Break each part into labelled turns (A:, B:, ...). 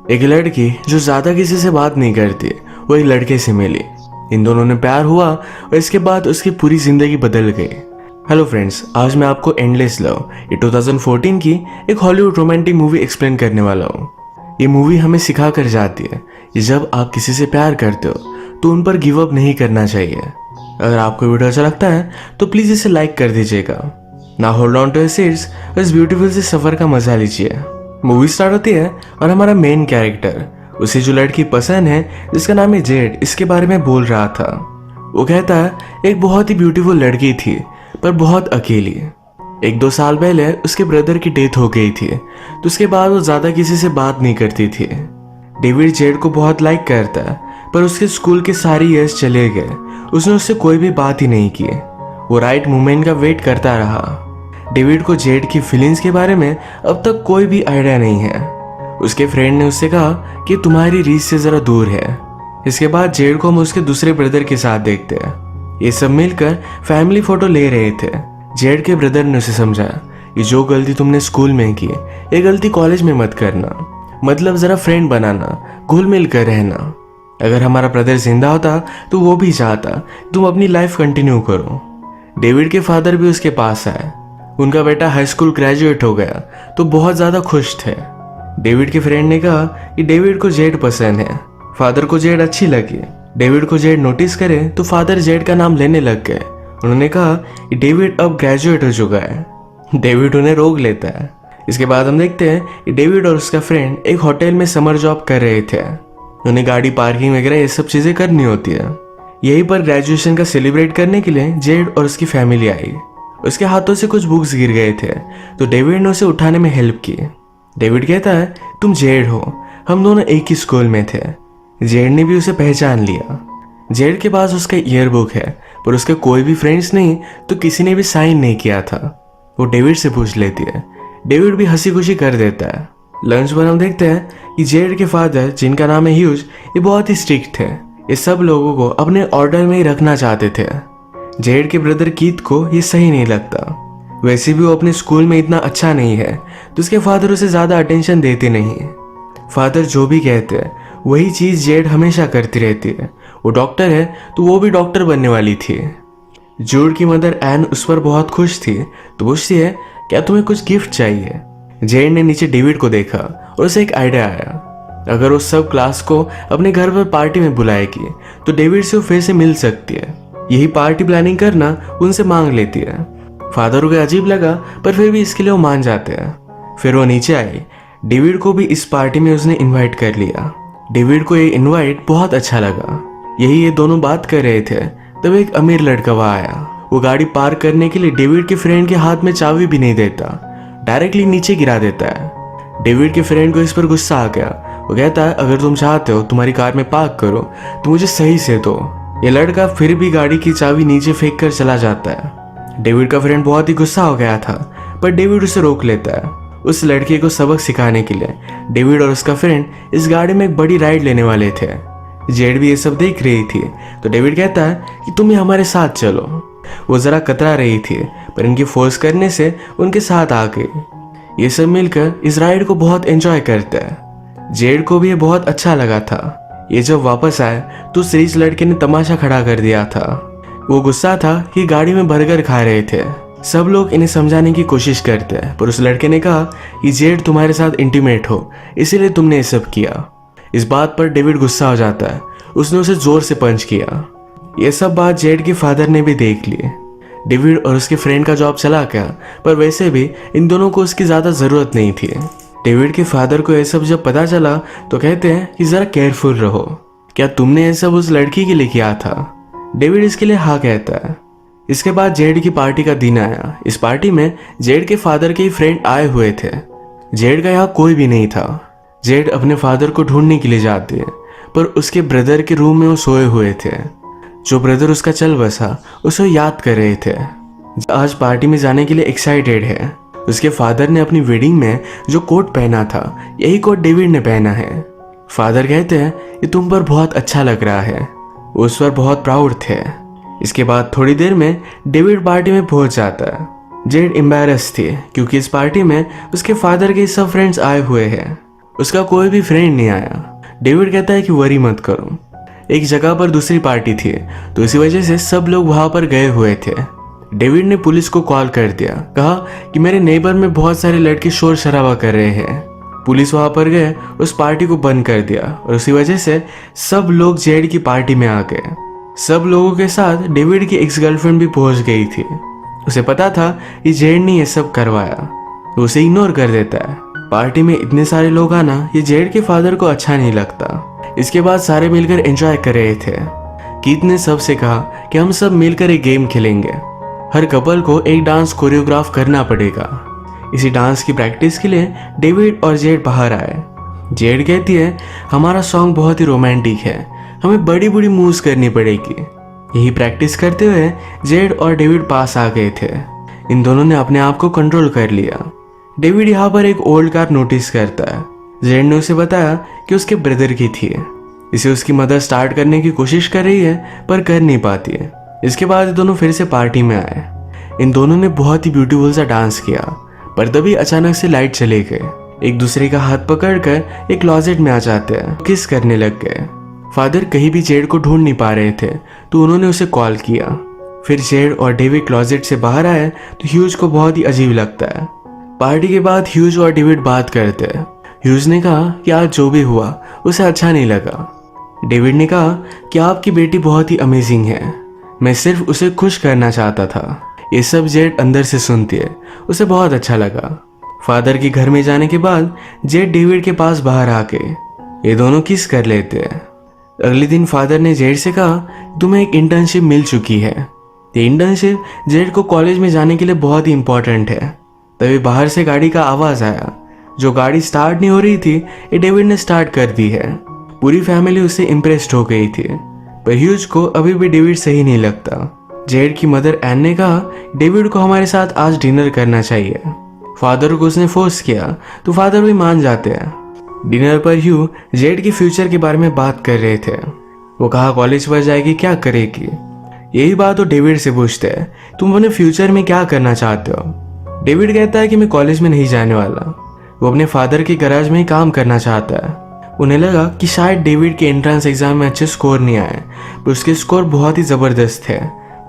A: एक लड़की जो ज्यादा किसी से बात नहीं करती वो एक लड़के से मिली। इन दोनों ने प्यार हुआ और इसके बाद उसकी पूरी जिंदगी बदल गई। हेलो फ्रेंड्स, आज मैं आपको एंडलेस लव ये 2014 की एक हॉलीवुड रोमांटिक मूवी एक्सप्लेन करने वाला हूँ। ये मूवी हमें सिखा कर जाती है कि जब आप किसी से प्यार करते हो तो उन पर गिव अप नहीं करना चाहिए। अगर आपको वीडियो अच्छा लगता है तो प्लीज इसे लाइक कर दीजिएगा। ना hold on to your seats, इस ब्यूटीफुल से सफर का मजा लीजिए। मूवी स्टार्ट होती है और हमारा मेन कैरेक्टर उसे जो लड़की पसंद है जिसका नाम है जेड, इसके बारे में बोल रहा था। वो कहता है एक बहुत ही ब्यूटीफुल लड़की थी पर बहुत अकेली। 1-2 साल पहले उसके ब्रदर की डेथ हो गई थी तो उसके बाद वो ज्यादा किसी से बात नहीं करती थी। डेविड जेड को बहुत लाइक करता है पर उसके स्कूल के सारे ईयर्स चले गए, उसने उससे कोई भी बात ही नहीं की। वो राइट मोमेंट का वेट करता रहा। डेविड को जेड की फीलिंग्स के बारे में अब तक कोई भी आइडिया नहीं है। उसके फ्रेंड ने उससे कहा कि तुम्हारी रीच से जरा दूर है। इसके बाद जेड को हम उसके दूसरे ब्रदर के साथ देखते हैं। ये सब मिलकर फैमिली फोटो ले रहे थे। जेड के ब्रदर ने उसे समझाया कि जो गलती तुमने स्कूल में की ये गलती कॉलेज में मत करना, मतलब जरा फ्रेंड बनाना, घुल मिल कर रहना। अगर हमारा ब्रदर जिंदा होता तो वो भी चाहता तुम अपनी लाइफ कंटिन्यू करो। डेविड के फादर भी उसके पास आए। उनका बेटा हाई स्कूल ग्रेजुएट हो गया तो बहुत ज्यादा खुश थे। डेविड के फ्रेंड ने कहा कि डेविड को जेड पसंद है। फादर को जेड अच्छी लगी। डेविड को जेड नोटिस करे तो फादर जेड का नाम लेने लग गए। उन्होंने कहा कि डेविड अब ग्रेजुएट हो चुका है। डेविड उन्हें रोक लेता है। इसके बाद हम देखते हैं कि डेविड और उसका फ्रेंड एक होटल में समर जॉब कर रहे थे। उन्हें गाड़ी पार्किंग वगैरह ये सब चीजें करनी होती है। यहीं पर ग्रेजुएशन का सेलिब्रेट करने के लिए जेड और उसकी फैमिली आई। उसके हाथों से कुछ बुक्स गिर गए थे तो डेविड ने उसे उठाने में हेल्प की। डेविड कहता है तुम जेड हो, हम दोनों एक ही स्कूल में थे। जेड ने भी उसे पहचान लिया। जेड के पास उसका ईयरबुक है पर उसके कोई भी फ्रेंड्स नहीं तो किसी ने भी साइन नहीं किया था। वो डेविड से पूछ लेती है। डेविड भी हंसी खुशी कर देता है। लंच पर हम देखते हैं कि जेड के फादर, जिनका नाम है ह्यूज, ये बहुत ही स्ट्रिक्ट थे। ये सब लोगों को अपने ऑर्डर में ही रखना चाहते थे। जेड के ब्रदर कीथ को ये सही नहीं लगता। वैसे भी वो अपने स्कूल में इतना अच्छा नहीं है तो उसके फादर उसे ज्यादा अटेंशन देते नहीं। फादर जो भी कहते हैं वही चीज जेड हमेशा करती रहती है। वो डॉक्टर है तो वो भी डॉक्टर बनने वाली थी। जूड की मदर एन उस पर बहुत खुश थी तो पूछती है क्या तुम्हें कुछ गिफ्ट चाहिए। जेड ने नीचे डेविड को देखा और उसे एक आइडिया आया। अगर वो सब क्लास को अपने घर पर पार्टी में बुलाएगी तो डेविड से वो फिर से मिल सकती है। यही पार्टी प्लानिंग करना उनसे मांग लेती है। फादर को अजीब लगा पर फिर भी इसके लिए वो मान जाते हैं। फिर वो नीचे आई। डेविड को भी इस पार्टी में उसने इनवाइट कर लिया। डेविड को ये इनवाइट बहुत अच्छा लगा। यही ये दोनों बात कर रहे थे तब एक अमीर लड़का वहां आया। वो गाड़ी पार्क करने के लिए डेविड के फ्रेंड के हाथ में चाबी भी नहीं देता, डायरेक्टली नीचे गिरा देता है। डेविड के फ्रेंड को इस पर गुस्सा आ गया। वो कहता है अगर तुम चाहते हो तुम्हारी कार में पार्क करो तो मुझे सही से दो। ये लड़का फिर भी गाड़ी की चाबी नीचे फेंक कर चला जाता है। डेविड का फ्रेंड बहुत ही गुस्सा हो गया था पर डेविड उसे रोक लेता है। उस लड़के को सबक सिखाने के लिए डेविड और उसका फ्रेंड इस गाड़ी में एक बड़ी राइड लेने वाले थे। जेड भी ये सब देख रही थी तो डेविड कहता है कि तुम ही हमारे साथ चलो। वो जरा कतरा रही थी पर इनकी फोर्स करने से उनके साथ आ गई। ये सब मिलकर इस राइड को बहुत एंजॉय करते हैं। जेड को भी ये बहुत अच्छा लगा था। ये जब वापस आए तो उस रिच लड़के ने तमाशा खड़ा कर दिया था। वो गुस्सा था कि गाड़ी में बर्गर खा रहे थे। सब लोग इन्हें समझाने की कोशिश करते हैं पर उस लड़के ने कहा कि जेड तुम्हारे साथ इंटीमेट हो इसीलिए तुमने ये सब किया। इस बात पर डेविड गुस्सा हो जाता है। उसने उसे जोर से पंच किया। ये सब बात जेड के फादर ने भी देख ली। डेविड और उसके फ्रेंड का जॉब चला गया पर वैसे भी इन दोनों को उसकी ज्यादा जरूरत नहीं थी। डेविड के फादर को यह सब जब पता चला तो कहते हैं कि जरा केयरफुल रहो। क्या तुमने यह सब उस लड़की के लिए किया था? डेविड इसके लिए हाँ कहता है। इसके बाद जेड की पार्टी का दिन आया। इस पार्टी में जेड के फादर के फ्रेंड आए हुए थे। जेड का यहाँ कोई भी नहीं था। जेड अपने फादर को ढूंढने के लिए जाती है पर उसके ब्रदर के रूम में वो सोए हुए थे। जो ब्रदर उसका चल बसा उसे याद कर रहे थे। आज पार्टी में जाने के लिए एक्साइटेड है। उसके फादर ने अपनी वेडिंग में जो कोट पहना था यही कोट डेविड ने पहना है। फादर कहते हैं कि तुम पर बहुत अच्छा लग रहा है। वो उस पर बहुत प्राउड थे। इसके बाद थोड़ी देर में डेविड पार्टी में पहुंच जाता है। जेड एम्बैरस थी क्योंकि इस पार्टी में उसके फादर के सब फ्रेंड्स आए हुए हैं। उसका कोई भी फ्रेंड नहीं आया। डेविड कहता है कि वरी मत करो। एक जगह पर दूसरी पार्टी थी, तो इसी वजह से सब लोग वहां पर गए हुए थे। डेविड ने पुलिस को कॉल कर दिया, कहा कि मेरे नेबर में बहुत सारे लड़के शोर शराबा कर रहे हैं। पुलिस वहां पर गए, उस पार्टी को बंद कर दिया और उसी वजह से सब लोग जेड की पार्टी में आ गए। सब लोगों के साथ डेविड की एक्स गर्लफ्रेंड भी पहुंच गई थी। उसे पता था कि जेड ने यह सब करवाया, तो उसे इग्नोर कर देता है। पार्टी में इतने सारे लोग आना ये जेड के फादर को अच्छा नहीं लगता। इसके बाद सारे मिलकर एंजॉय कर रहे थे। कीथ ने सबसे कहा कि हम सब मिलकर एक गेम खेलेंगे। हर कपल को एक डांस कोरियोग्राफ करना पड़ेगा। इसी डांस की प्रैक्टिस के लिए डेविड और जेड बाहर आए। जेड कहती है हमारा सॉन्ग बहुत ही रोमांटिक है, हमें बड़ी बड़ी मूव्स करनी पड़ेगी। यही प्रैक्टिस करते हुए जेड और डेविड पास आ गए थे। इन दोनों ने अपने आप को कंट्रोल कर लिया। डेविड यहाँ पर एक ओल्ड कार नोटिस करता है। जेड ने उसे बताया कि उसके ब्रदर की थी। इसे उसकी मदर स्टार्ट करने की कोशिश कर रही है पर कर नहीं पाती है। इसके बाद ये दोनों फिर से पार्टी में आए। इन दोनों ने बहुत ही ब्यूटीफुल सा डांस किया, पर तभी अचानक से लाइट चले गए। एक दूसरे का हाथ पकड़कर एक क्लोजेट में आ जाते हैं, किस करने लग गए। फादर कहीं भी जेड को ढूंढ नहीं पा रहे थे, तो उन्होंने उसे कॉल किया। फिर जेड और डेविड क्लोजेट से बाहर आए तो ह्यूज को बहुत ही अजीब लगता है। पार्टी के बाद ह्यूज और डेविड बात करते हैं। ह्यूज ने कहा कि आज जो भी हुआ उसे अच्छा नहीं लगा। डेविड ने कहा कि आपकी बेटी बहुत ही अमेजिंग है, मैं सिर्फ उसे खुश करना चाहता था। ये सब जेड अंदर से सुनती है, उसे बहुत अच्छा लगा। फादर के घर में जाने के बाद जेड डेविड के पास बाहर आके ये दोनों किस कर लेते हैं। अगले दिन फादर ने जेड से कहा तुम्हें एक इंटर्नशिप मिल चुकी है। ये इंटर्नशिप जेड को कॉलेज में जाने के लिए बहुत ही इंपॉर्टेंट है। तभी बाहर से गाड़ी का आवाज आया। जो गाड़ी स्टार्ट नहीं हो रही थी ये डेविड ने स्टार्ट कर दी है। पूरी फैमिली उससे इम्प्रेस्ड हो गई थी, पर ह्यूज को अभी भी डेविड सही नहीं लगता। जेड की मदर एन ने कहा डेविड को हमारे साथ आज डिनर करना चाहिए। फादर को उसने फोर्स किया तो फादर भी मान जाते हैं। डिनर पर ह्यू जेड के फ्यूचर के बारे में बात कर रहे थे। वो कहा कॉलेज पर जाएगी, क्या करेगी। यही बात वो डेविड से पूछते हैं तुम अपने फ्यूचर में क्या करना चाहते हो। डेविड कहता है कि मैं कॉलेज में नहीं जाने वाला। वो अपने फादर के गैराज में ही काम करना चाहता है। उन्हें लगा कि शायद डेविड के एंट्रेंस एग्जाम में अच्छे स्कोर नहीं आए, पर उसके स्कोर बहुत ही ज़बरदस्त थे।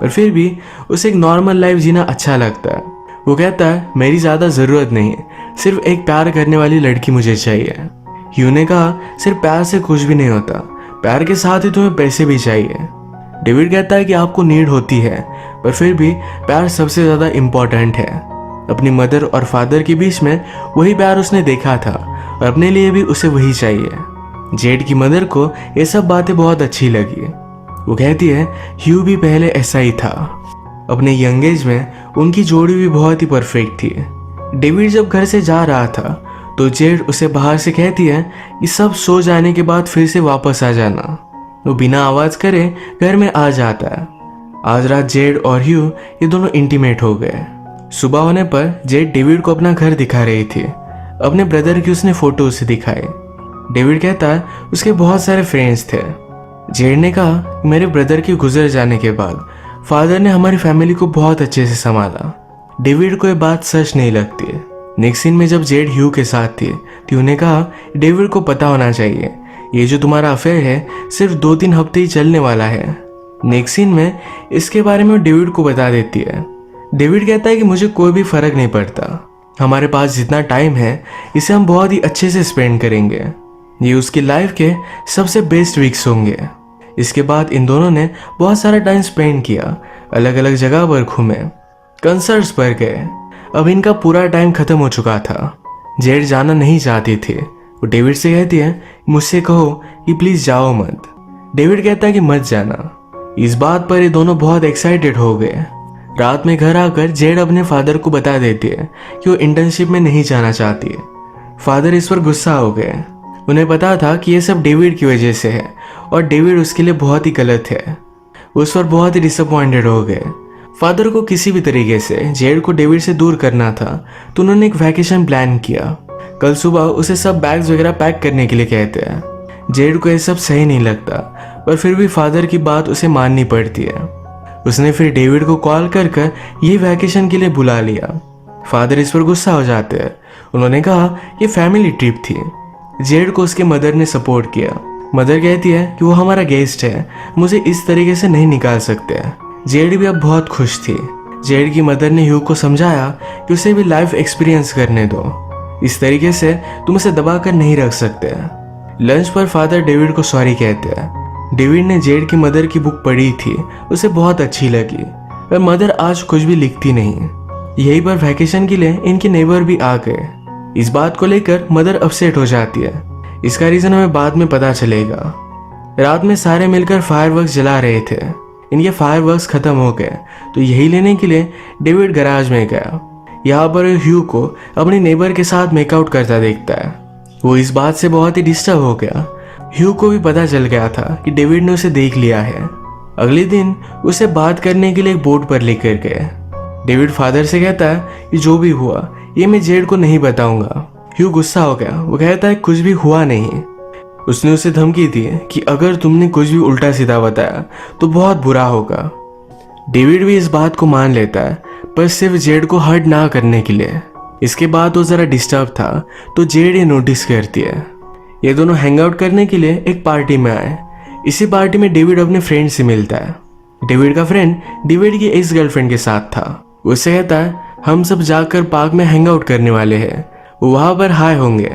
A: पर फिर भी उसे एक नॉर्मल लाइफ जीना अच्छा लगता है। वो कहता है मेरी ज़्यादा ज़रूरत नहीं, सिर्फ एक प्यार करने वाली लड़की मुझे चाहिए। ह्यू ने कहा सिर्फ प्यार से कुछ भी नहीं होता, प्यार के साथ ही तुम्हें पैसे भी चाहिए। डेविड कहता है कि आपको नीड होती है, पर फिर भी प्यार सबसे ज़्यादा इम्पोर्टेंट है। अपनी मदर और फादर के बीच में वही प्यार उसने देखा था और अपने लिए भी उसे वही चाहिए। जेड की मदर को ये सब बातें बहुत अच्छी लगी। वो कहती है ह्यू भी पहले ऐसा ही था। अपने यंग एज में उनकी जोड़ी भी बहुत ही परफेक्ट थी। डेविड जब घर से जा रहा था तो जेड उसे बाहर से कहती है कि सब सो जाने के बाद फिर से वापस आ जाना। वो बिना आवाज करे घर में आ जाता है। आज रात जेड और ह्यू ये दोनों इंटीमेट हो गए। सुबह होने पर जेड डेविड को अपना घर दिखा रही थी। अपने ब्रदर की उसने फोटो उसे दिखाई। डेविड कहता है उसके बहुत सारे फ्रेंड्स थे। जेड ने कहा मेरे ब्रदर के गुजर जाने के बाद फादर ने हमारी फैमिली को बहुत अच्छे से संभाला। डेविड को ये बात सच नहीं लगती। नेक्स्ट सीन में जब जेड ह्यू के साथ थी तो उन्हें कहा डेविड को पता होना चाहिए ये जो तुम्हारा अफेयर है सिर्फ 2-3 हफ्ते ही चलने वाला है। नेक्स्ट सीन में इसके बारे में डेविड को बता देती है। डेविड कहता है कि मुझे कोई भी फर्क नहीं पड़ता, हमारे पास जितना टाइम है इसे हम बहुत ही अच्छे से स्पेंड करेंगे। ये उसकी लाइफ के सबसे बेस्ट वीक्स होंगे। इसके बाद इन दोनों ने बहुत सारा टाइम स्पेंड किया, अलग अलग जगह पर घूमे, कंसर्ट्स पर गए। अब इनका पूरा टाइम खत्म हो चुका था। जेड जाना नहीं चाहती थी। वो डेविड से कहती है मुझसे कहो कि प्लीज जाओ मत। डेविड कहता है कि मत जाना। इस बात पर ये दोनों बहुत एक्साइटेड हो गए। रात में घर आकर जेड अपने फादर को बता देती है कि वो इंटर्नशिप में नहीं जाना चाहती है। फादर इस पर गुस्सा हो गए। उन्हें पता था कि ये सब डेविड की वजह से है और डेविड उसके लिए बहुत ही गलत है। उस पर बहुत ही डिसअपॉइंटेड हो गए। फादर को किसी भी तरीके से जेड को डेविड से दूर करना था, तो उन्होंने एक वैकेशन प्लान किया। कल सुबह उसे सब बैग्स वगैरह पैक करने के लिए कहते हैं। जेड को ये सब सही नहीं लगता, पर फिर भी फादर की बात उसे माननी पड़ती है। उसने फिर डेविड को कॉल कर ये वैकेशन के लिए बुला लिया। फादर इस पर गुस्सा हो जाते हैं। उन्होंने कहा ये फैमिली ट्रिप थी, जेड को उसके मदर ने सपोर्ट किया। मदर कहती है कि वो हमारा गेस्ट है, मुझे इस तरीके से नहीं निकाल सकते। जेड भी अब बहुत खुश थी। जेड की मदर ने ह्यू को समझाया कि उसे भी लाइफ एक्सपीरियंस करने दो, इस तरीके से तुम उसे दबा कर नहीं रख सकते। लंच पर फादर डेविड को सॉरी कहते हैं। डेविड ने जेड की मदर की बुक पढ़ी थी, उसे बहुत अच्छी लगी, पर मदर आज कुछ भी लिखती नहीं। यही पर वैकेशन के लिए इनके नेबर भी आ गए। इस बात को लेकर मदर अपसेट हो जाती है। इसका रीजन हमें बाद में पता चलेगा। रात में सारे मिलकर फायरवर्क्स जला रहे थे। इनके फायरवर्क्स खत्म हो गए तो यही लेने के लिए डेविड गैराज में गया। यहाँ पर ह्यू को अपनी नेबर के साथ मेकआउट करता देखता है। वो इस बात से बहुत ही डिस्टर्ब हो गया। ह्यू को भी पता चल गया था कि डेविड ने उसे देख लिया है। अगले दिन उसे बात करने के लिए एक बोट पर लेकर गए। डेविड फादर से कहता है कि जो भी हुआ ये मैं जेड को नहीं बताऊंगा। ह्यू गुस्सा हो गया। वो कहता है कुछ भी हुआ नहीं। उसने उसे धमकी दी कि अगर तुमने कुछ भी उल्टा सीधा बताया तो बहुत बुरा होगा। डेविड भी इस बात को मान लेता है, पर सिर्फ जेड को हर्ट ना करने के लिए। इसके बाद वो जरा डिस्टर्ब था तो जेड ये नोटिस करती है। ये दोनों हैंग आउट करने के लिए एक पार्टी में आए। इसी पार्टी में डेविड अपने फ्रेंड से मिलता है। डेविड का फ्रेंड डेविड की एक्स गर्लफ्रेंड के साथ था। उससे कहता है हम सब जाकर पार्क में हैंग आउट करने वाले हैं, वो वहां पर हाई होंगे।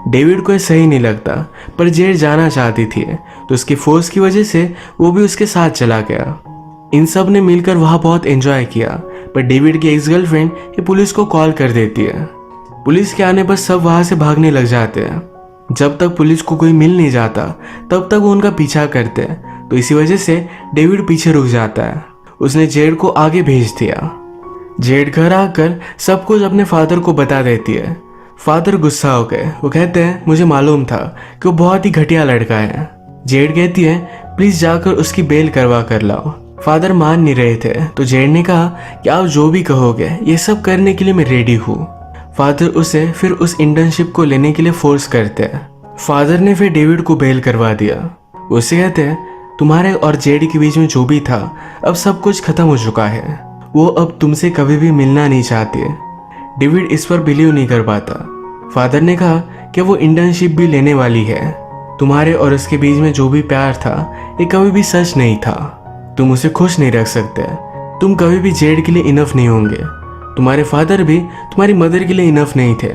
A: डेविड को ये सही नहीं लगता, पर जेड जाना चाहती थी तो उसकी फोर्स की वजह से वो भी उसके साथ चला गया। इन सब ने मिलकर वहां बहुत एंजॉय किया, पर डेविड की एक्स गर्लफ्रेंड ये पुलिस को कॉल कर देती है। पुलिस के आने पर सब वहां से भागने लग जाते हैं। जब तक पुलिस को कोई मिल नहीं जाता तब तक वो उनका पीछा करते हैं, तो इसी वजह से डेविड पीछे रुक जाता है। उसने जेड को आगे भेज दिया। जेड घर आकर सब कुछ अपने फादर को बता देती है। फादर गुस्सा हो गए। वो कहते हैं मुझे मालूम था कि वो बहुत ही घटिया लड़का है। जेड कहती है प्लीज जाकर उसकी बेल करवा कर लाओ। फादर मान नहीं रहे थे तो जेड ने कहा कि आप जो भी कहोगे ये सब करने के लिए मैं रेडी हूँ। फादर उसे फिर उस इंटर्नशिप को लेने के लिए फोर्स करते हैं। फादर ने फिर डेविड को बेल करवा दिया। उससे कहते हैं तुम्हारे और जेड के बीच में जो भी था अब सब कुछ खत्म हो चुका है, वो अब तुमसे कभी भी मिलना नहीं चाहते। डेविड इस पर बिलीव नहीं कर पाता। फादर ने कहा कि वो इंटर्नशिप भी लेने वाली है। तुम्हारे और उसके बीच में जो भी प्यार था ये कभी भी सच नहीं था। तुम उसे खुश नहीं रख सकते। तुम कभी भी जेड के लिए इनफ नहीं होंगे। तुम्हारे फादर भी तुम्हारी मदर के लिए इनफ नहीं थे,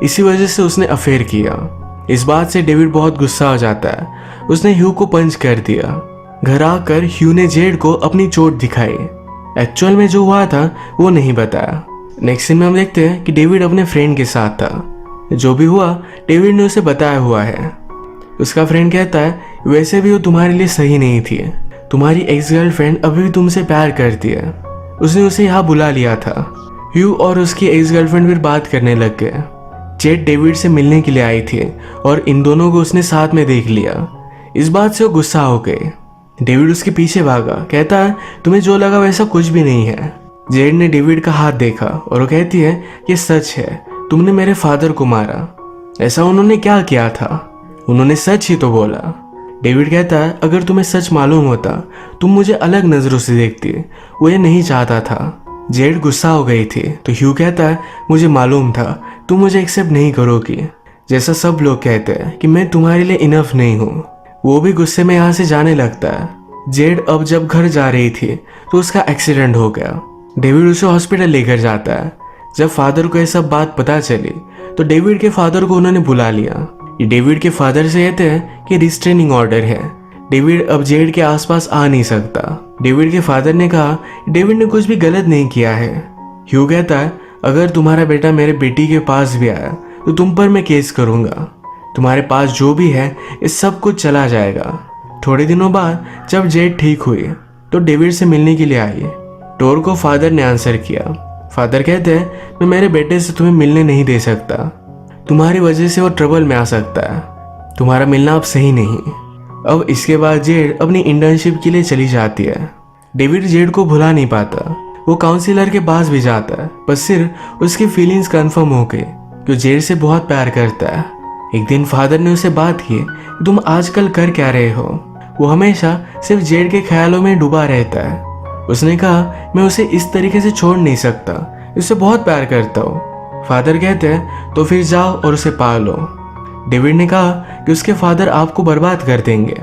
A: इसी वजह से उसने अफेयर किया। इस बात से डेविड बहुत गुस्सा हो जाता है। उसने ह्यू को पंच कर दिया। घर आकर ह्यू ने जेड को अपनी चोट दिखाई। एक्चुअल में जो हुआ था वो नहीं बताया। नेक्स्ट सीन में हम देखते हैं कि डेविड अपने फ्रेंड के साथ था। जो भी हुआ डेविड ने उसे बताया हुआ है। उसका फ्रेंड कहता है वैसे भी वो तुम्हारे लिए सही नहीं थी। तुम्हारी एक्स गर्लफ्रेंड अभी भी तुमसे प्यार करती है। उसने उसे यहाँ बुला लिया था। ह्यू और उसकी एक्स गर्लफ्रेंड फिर बात करने लग गए। जेड डेविड से मिलने के लिए आई थी और इन दोनों को उसने साथ में देख लिया। इस बात से वो गुस्सा हो गए। डेविड उसके पीछे भागा। कहता है तुम्हें जो लगा वैसा कुछ भी नहीं है। जेड ने डेविड का हाथ देखा और वो कहती है ये सच है, तुमने मेरे फादर को मारा। ऐसा उन्होंने क्या किया था? उन्होंने सच ही तो बोला। डेविड कहता है अगर तुम्हें सच मालूम होता तुम मुझे अलग नजरों से देखती। वो ये नहीं चाहता था। जेड गुस्सा हो गई थी तो ह्यू कहता है मुझे मालूम था तुम मुझे एक्सेप्ट नहीं करोगी, जैसा सब लोग कहते हैं कि मैं तुम्हारे लिए इनफ नहीं हूँ। वो भी गुस्से में यहाँ से जाने लगता है। जेड अब जब घर जा रही थी तो उसका एक्सीडेंट हो गया। डेविड उसे हॉस्पिटल लेकर जाता है। जब फादर को यह सब बात पता चली तो डेविड के फादर को उन्होंने बुला लिया। ये डेविड के फादर से कहते हैं कि रिस्ट्रेनिंग ऑर्डर है। डेविड अब जेड के आसपास आ नहीं सकता। डेविड के फादर ने कहा डेविड ने कुछ भी गलत नहीं किया है। ह्यू कहता है अगर तुम्हारा बेटा मेरे बेटी के पास भी आया तो तुम पर मैं केस करूंगा। तुम्हारे पास जो भी है इस सब कुछ चला जाएगा। थोड़े दिनों बाद जब जेड ठीक हुई तो डेविड से मिलने के लिए आई। डोर को फादर ने आंसर किया। फादर कहते हैं मैं मेरे बेटे से तुम्हें मिलने नहीं दे सकता। तुम्हारी वजह से वो ट्रबल में आ सकता है। तुम्हारा मिलना अब सही नहीं। अब इसके बाद जेड अपनी इंटर्नशिप के लिए चली जाती है। डेविड जेड को भुला नहीं पाता। वो काउंसिलर के पास भी जाता है, पर सिर्फ उसकी फीलिंग्स कंफर्म हो गई कि जेड से बहुत प्यार करता है। एक दिन फादर ने उसे बात की तुम आजकल कर क्या रहे हो। वो हमेशा सिर्फ जेड के ख्यालों में डूबा रहता है। उसने कहा मैं उसे इस तरीके से छोड़ नहीं सकता, उससे बहुत प्यार करता हूँ। फादर कहते हैं तो फिर जाओ और उसे पा लो। डेविड ने कहा कि उसके फादर आपको बर्बाद कर देंगे।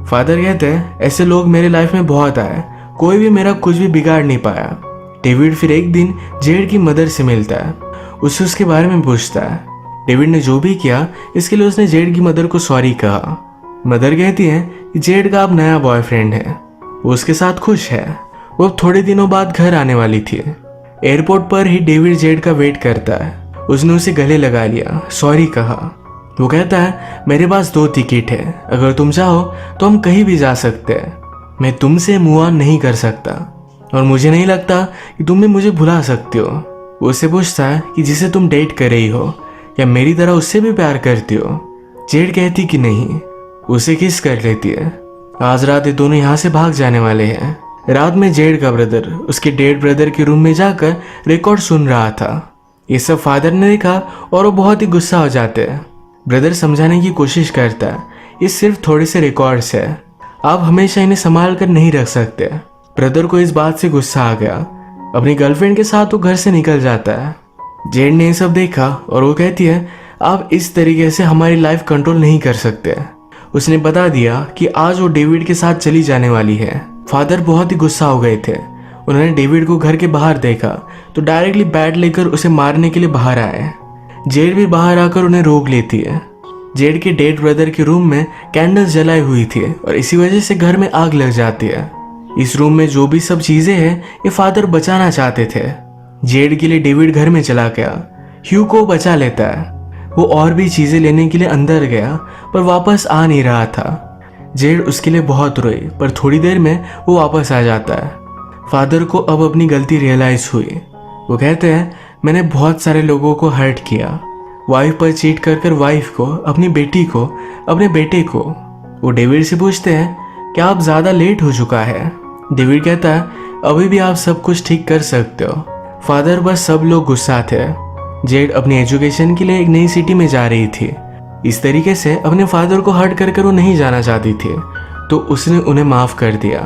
A: फादर कहते हैं ऐसे लोग मेरे लाइफ में बहुत आए, कोई भी मेरा कुछ भी बिगाड़ नहीं पाया। डेविड फिर एक दिन जेड की मदर से मिलता है, उससे उसके बारे में पूछता है। डेविड ने जो भी किया इसके लिए उसने जेड की मदर को सॉरी कहा। मदर कहती है कि जेड का अब नया बॉयफ्रेंड है, वो उसके साथ खुश है। वो थोड़े दिनों बाद घर आने वाली थी। एयरपोर्ट पर ही डेविड जेड का वेट करता है। उसने उसे गले लगा लिया, सॉरी कहा। वो कहता है मेरे पास 2 टिकट है, अगर तुम चाहो तो हम कहीं भी जा सकते हैं। मैं तुमसे मूव ऑन नहीं कर सकता और मुझे नहीं लगता कि तुम भी मुझे भुला सकते हो। वो उससे पूछता है कि जिसे तुम डेट कर रही हो या मेरी तरह उससे भी प्यार करती हो। जेड कहती कि नहीं, उसे किस कर लेती है। आज रात ये दोनों यहाँ से भाग जाने वाले हैं। रात में जेड का ब्रदर उसके डेड ब्रदर के रूम में जाकर रिकॉर्ड सुन रहा था। ये सब फादर ने देखा और वो बहुत ही गुस्सा हो जाते हैं। ब्रदर समझाने की कोशिश करता है, ये सिर्फ थोड़े से रिकॉर्ड्स है, आप हमेशा इन्हें संभाल कर नहीं रख सकते। ब्रदर को इस बात से गुस्सा आ गया। अपनी गर्लफ्रेंड के साथ वो घर से निकल जाता है। जेड ने ये सब देखा और वो कहती है आप इस तरीके से हमारी लाइफ कंट्रोल नहीं कर सकते। उसने बता दिया कि आज वो डेविड के साथ चली जाने वाली है। फादर बहुत ही गुस्सा हो गए थे। उन्होंने डेविड को घर के बाहर देखा तो डायरेक्टली बैट लेकर उसे मारने के लिए बाहर आए। जेड भी बाहर आकर उन्हें रोक लेती है। जेड के डेड ब्रदर के रूम में कैंडल्स जलाई हुई थी और इसी वजह से घर में आग लग जाती है। इस रूम में जो भी सब चीजें हैं ये फादर बचाना चाहते थे। जेड के लिए डेविड घर में चला गया, ह्यू को बचा लेता है। वो और भी चीजें लेने के लिए अंदर गया पर वापस आ नहीं रहा था। जेड उसके लिए बहुत रोई पर थोड़ी देर में वो वापस आ जाता है। फादर को अब अपनी गलती रियलाइज हुई। वो कहते हैं मैंने बहुत सारे लोगों को हर्ट किया, वाइफ पर चीट कर कर वाइफ को, अपनी बेटी को, अपने बेटे को। वो डेविड से पूछते हैं क्या आप ज़्यादा लेट हो चुका है। डेविड कहता है अभी भी आप सब कुछ ठीक कर सकते हो। फादर बस सब लोग गुस्सा थे। जेड अपनी एजुकेशन के लिए एक नई सिटी में जा रही थी। इस तरीके से अपने फादर को हर्ट कर वो नहीं जाना चाहती थी, तो उसने उन्हें माफ कर दिया।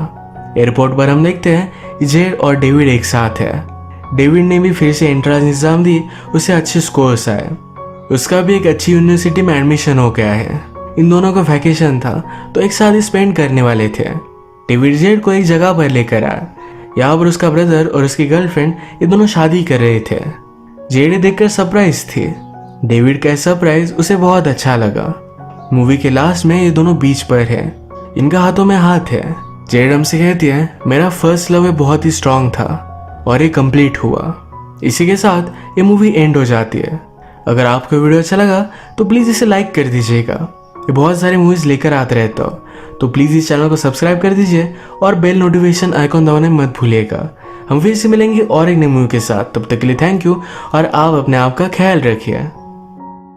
A: एयरपोर्ट पर हम देखते हैं जेड और डेविड एक साथ है। डेविड ने भी फिर से एंट्रेंस एग्जाम दी, उसे अच्छे स्कोर्स आए। उसका भी एक अच्छी यूनिवर्सिटी में एडमिशन हो गया है। इन दोनों का वैकेशन था तो एक साथ स्पेंड करने वाले थे। डेविड जेड को एक जगह पर लेकर आया। यहाँ पर उसका ब्रदर और उसकी गर्लफ्रेंड ये दोनों शादी कर रहे थे। जेड देखकर सरप्राइज थी। डेविड का सरप्राइज उसे बहुत अच्छा लगा। मूवी के लास्ट में ये दोनों बीच पर है, इनका हाथों में हाथ है। जेड हमसे कहती है मेरा फर्स्ट लव बहुत ही स्ट्रांग था और ये कंप्लीट हुआ। इसी के साथ ये मूवी एंड हो जाती है। अगर आपको वीडियो अच्छा लगा तो प्लीज़ इसे लाइक कर दीजिएगा। ये बहुत सारे मूवीज़ लेकर आते रहता हो, तो प्लीज़ इस चैनल को सब्सक्राइब कर दीजिए और बेल नोटिफिकेशन आइकॉन दबाने मत भूलिएगा। हम फिर से मिलेंगे और एक नई मूवी के साथ। तब तक के लिए थैंक यू और आप अपने आप का ख्याल रखिए।